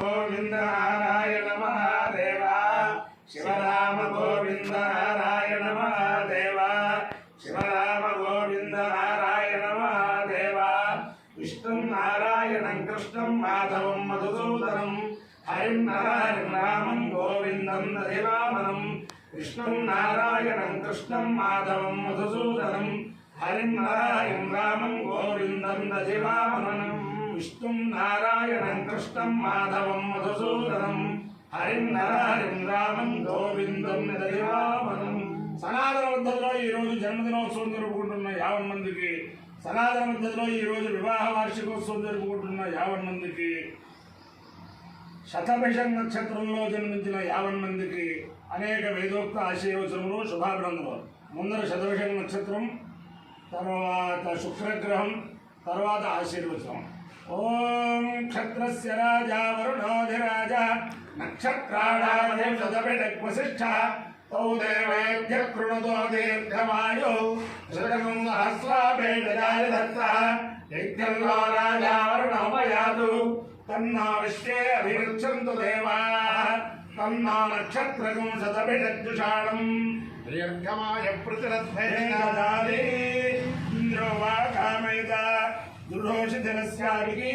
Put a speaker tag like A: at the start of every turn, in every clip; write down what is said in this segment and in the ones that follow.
A: గోవింద నారాయణ మహాదేవ శివరామ గోవింద నారాయణ మహాదేవ శివరామ గోవింద నారాయణ మహాదేవ విష్ణుం నారాయణం కృష్ణం మాధవం మధుసూదనం హరిం నారాయణం రామం గోవిందం దైవామనం విష్ణుం నారాయణం కృష్ణం మాధవం మధుసూదనం హరిం నారాయణం రామం గోవిందం దైవామనం విష్ణుం నారాయణం కృష్ణం మాధవం మధుసూదనం హరిం నారాయణం రామం గోవిందం దైవామనం. సనాతన పద్ధతిలో ఈరోజు జన్మదినోత్సవం జరుపుకుంటున్న 50 మందికి, సనాతన పద్ధతిలో ఈరోజు వివాహ వార్షికోత్సవం జరుపుకుంటున్న 50 మందికి, శతభిష నక్షత్రంలో జన్మించిన 50 మందికి అనేక వేదోక్త ఆశీర్వచనములు, శుభాభినందనలు. ముందర శతభిష నక్షత్రం, తర్వాత శుక్రగ్రహం, తర్వాత ఆశీర్వచనం. ఓం క్షత్రస్య రాజా వరుణోధిరాజ నక్షత్రాణాం శతభిషక్వశిష్ఠ తౌ దేవేభ్య కృణుతో దీర్ఘమాయు శతకం సహస్రాభేషజాయ దత్తః యజ్ఞంలో రాజా వరుణోమయాదు తన్నో విశ్వే అభిగచ్చन्तు దేవాః తన్నో నక్షత్రకం శతభిషజ్జుషాణం దీర్ఘమాయ ప్రతిరథేనాదాది ఇంద్రో వా కామయత దురోషిధనస్యావికి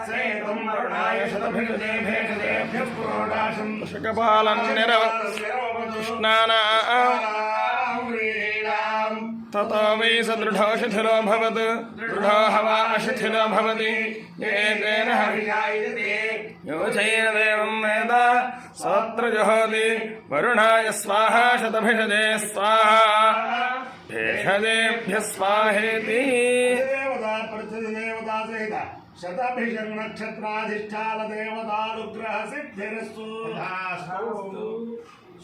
A: సేతం వరుణాయ శతభిషజేభేషజేభ్యః పురోడాశం
B: శకపాలం ततो वै सदृढो शिथिलो भवत् दृढो हवा अशिथिलो भवति येन योचैर्देवं वेद सोऽत्र जुहोति वरुणाय स्वाहा शतभिषजे स्वाहा भेषजेभ्यः स्वाहेति.
A: शतभिष नक्षत्राधिष्ठान देवतानुग्रह सिद्धिरस्तु.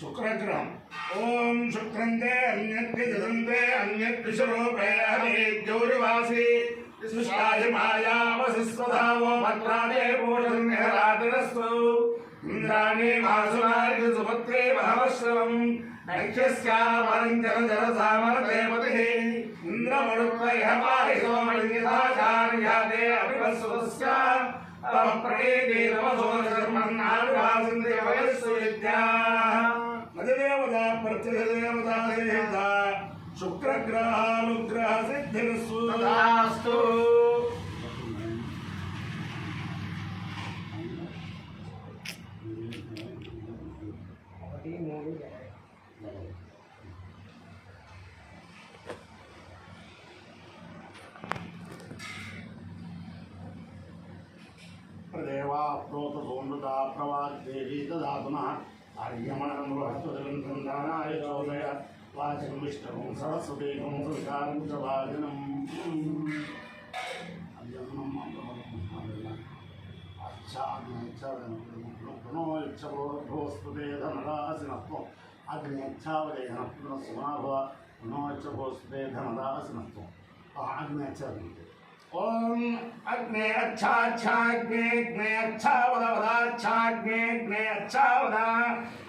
A: शुक्रग्रहं ओम शुक्रंदे अन्यत्ति जदंते अन्यत्ति स्वरूपे हरिद्योरिवासी सुष्टाय मायावसिस्वधावो भद्रादे पूषन्यहरातिरस्तु इंद्राणि वासुनार्य सुभद्रे बहवश्रवं नैक्षस्यामरञ्जन जलसामरदेवतिः इन्द्रमरुत्वयः पाहि सोमलिङ्गिताचार्यादे अभिवस्वतस्य तव प्रणेति नमसोदर्मन्नाविभासन्ति वयस्सु विद्याः मददेवता प्रत्यदेवता सहित शुक्रग्रहानुग्रह सिद्धिरस्तु तथास्तु. देवा प्रोत सोमृता प्रवादेवी ददातुना आर्यमणं वहतुर्वन्दनाय चोदय वाचं विष्णुं सरस्वतीं संस्कारं च वाजनम् प्रणोच्छभोस्पदे धनदासिनत्वम् अग्नेच्छावदेहनः प्रणोच्छभोस्पदे धनदासिनत्वम् आग्नेच्छावदेहनः ओम अग्ने अच्छा अच्छा अग्ने अग्ने अच्छा वदा वदा अच्छा अग्ने अग्ने अच्छा वदा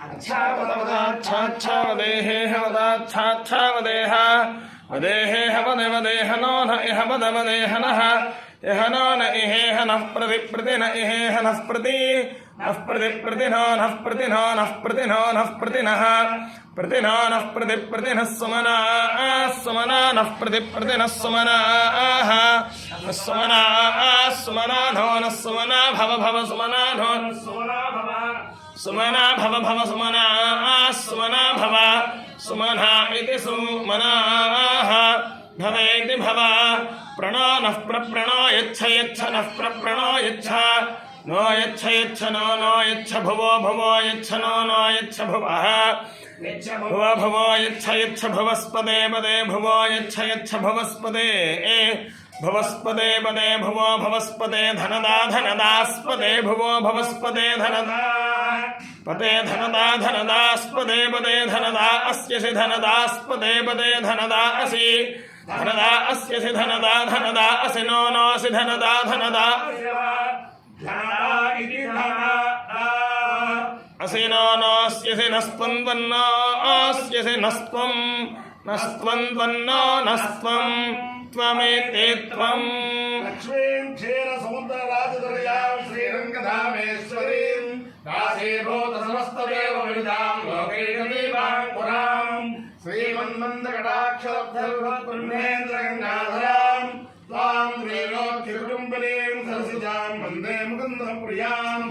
A: अच्छा
B: अच्छा वदेहे वदा अच्छा वदेह वदेहे वदे वदेह नो न इह वद वदेह नः इह नो न इहे नः प्रति प्रति न इहे नः प्रति नः प्रति प्रति नो नः प्रति नो नः प्रति नो नः प्रति नः प्रति नो नः प्रति प्रति नः सुमना सुमना नः प्रति प्रति नः सुमना सुमना सुमना नो नः सुमना भव भव सुमना नो सुमना भव भव सुमना सुमना भव सुमना इति सुमनाः भवेति भव प्रणो नः प्रणो यच्छ यच्छ नः प्रणो यच्छ नो यच्छ यच्छ नो नो यच्छ भुवो भुवो यच्छ नो नो यच्छ भुवः भुवो भुवो यच्छ यच्छ भुवस्पदे पदे भुवो यच्छ यच्छ भुवस्पदे भुवस्पदे पदे भुवो भवस्पदे धनदा धनदास्पदे भुवो भवस्पदे धनदा पदे धनदा धनदास्पदे पदे धनदा अस्यसि धनदास्पदे पदे धनदा असि धनदा अस्यसि धनदा धनदा असि नो नोऽसि धनदा धनदा असि नो नोऽस्यसि नस्त्वन्वन्नो अस्यसि नस्त्वं नस्त्वन्वन्नो नस्त्वं त्वमेते त्वं
A: लक्ष्मीं क्षीरसमुद्रराजदुर्गां श्रीरङ्गधामेश्वरीं लक्ष्म्यां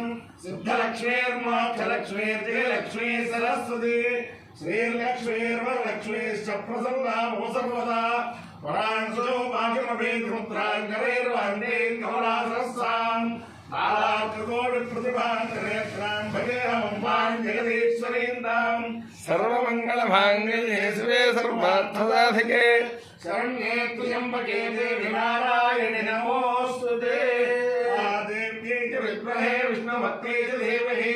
A: सिद्धलक्ष्मीर्मोक्षलक्ष्मीर्जयलक्ष्मी सरस्वती श्रीर्लक्ष्मीर्वरलक्ष्मीश्च प्रसन्ना भव सर्वदा परांशो भाग्यमभेदमुद्राङ्गरेर्वाण्डे कमलासरस्साम् आलार्ककोटिप्रतिभान्तरेत्रां भगेऽहं जगदीश्वरीन्दाम्
B: सर्वमङ्गलमाङ्गल्ये शिवे सर्वार्थसाधिके
A: शरण्ये त्र्यम्बके देवी नारायणि नमोऽस्तुते देव्यै च विद्महे विष्णुभक्त्यै च धीमहि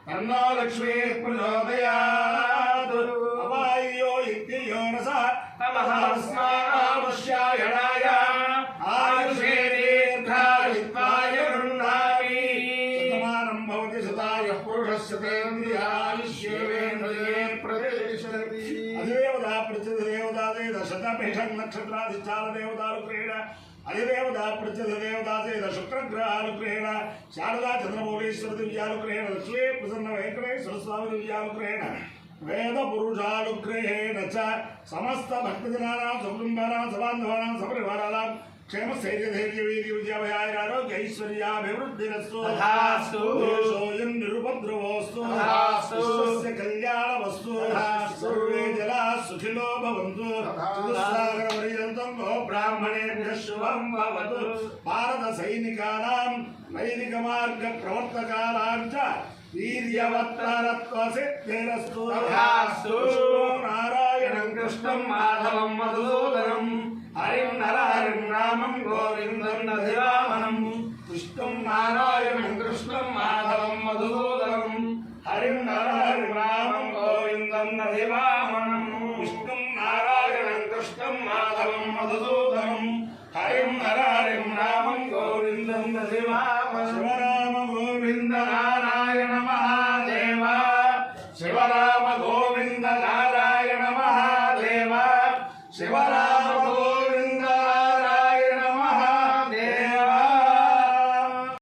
A: तन्नो लक्ष्मीः प्रचोदयात् अपायो इत्ययो न स नमः अस्मावश्यायणाय आयुषे दीर्घायुत्वाय गृह्णामि शतमानं भवति शतायुः पुरुषस्य तेन्द्रियायुष्येवेन्द्रिये प्रतिष्ठति अधिदेवता प्रत्यधिदेवता दशतमेषं नक्षत्राधिष्ठानदेवतानुग्रहेण अधिदेवता प्रत्यधिदेवतासेन शुक्रग्रहानुग्रहेण शारदा चन्द्रमौलीश्वर दिव्यानुग्रहेण लक्ष्मी प्रसन्न वेङ्कटेश्वर स्वामी दिव्यानुग्रहेण वेदपुरुषानुग्रहेण च समस्त भक्तजनानां सकुटुम्बानां सबान्धवानां सपरिवाराणां क्षेम स्थैर्य धैर्य वीर्य विजयाभयाय आरोग्य ऐश्वर्याभिवृद्धिरस्तु
B: तथास्तु
A: सोऽयं निरुपद्रवोऽस्तु तथास्तु स्वस्य कल्याणमस्तु सर्वे जनाः सुखिनो भवन्तु चतुस्सागरपर्यन्तं गो ब्राह्मणेभ्यः शुभं भवतु भारतसैनिकानां वैदिकमार्गप्रवर्तकानां च वीर्यवत्तरत्वसिद्धिरस्तु तथास्तु नारायणं कृष्णं माधवं मधुसूदनं हरिं नरहरिं रामं गोविन्दं नधिवामनं विष्णुं नारायणं कृष्णं माधवं मधुसूदनं हरिं नरहरिं रामं गोविन्दं नधिवामनं विष्णुं नारायणं कृष्णं माधवं मधुसूदनं हरिं नरहरिं रामं गोविन्दं नधिवामनं शिवराम गोविन्द नारायण महादेव शिवराम गोविन्द नारायण महादेव शिवराम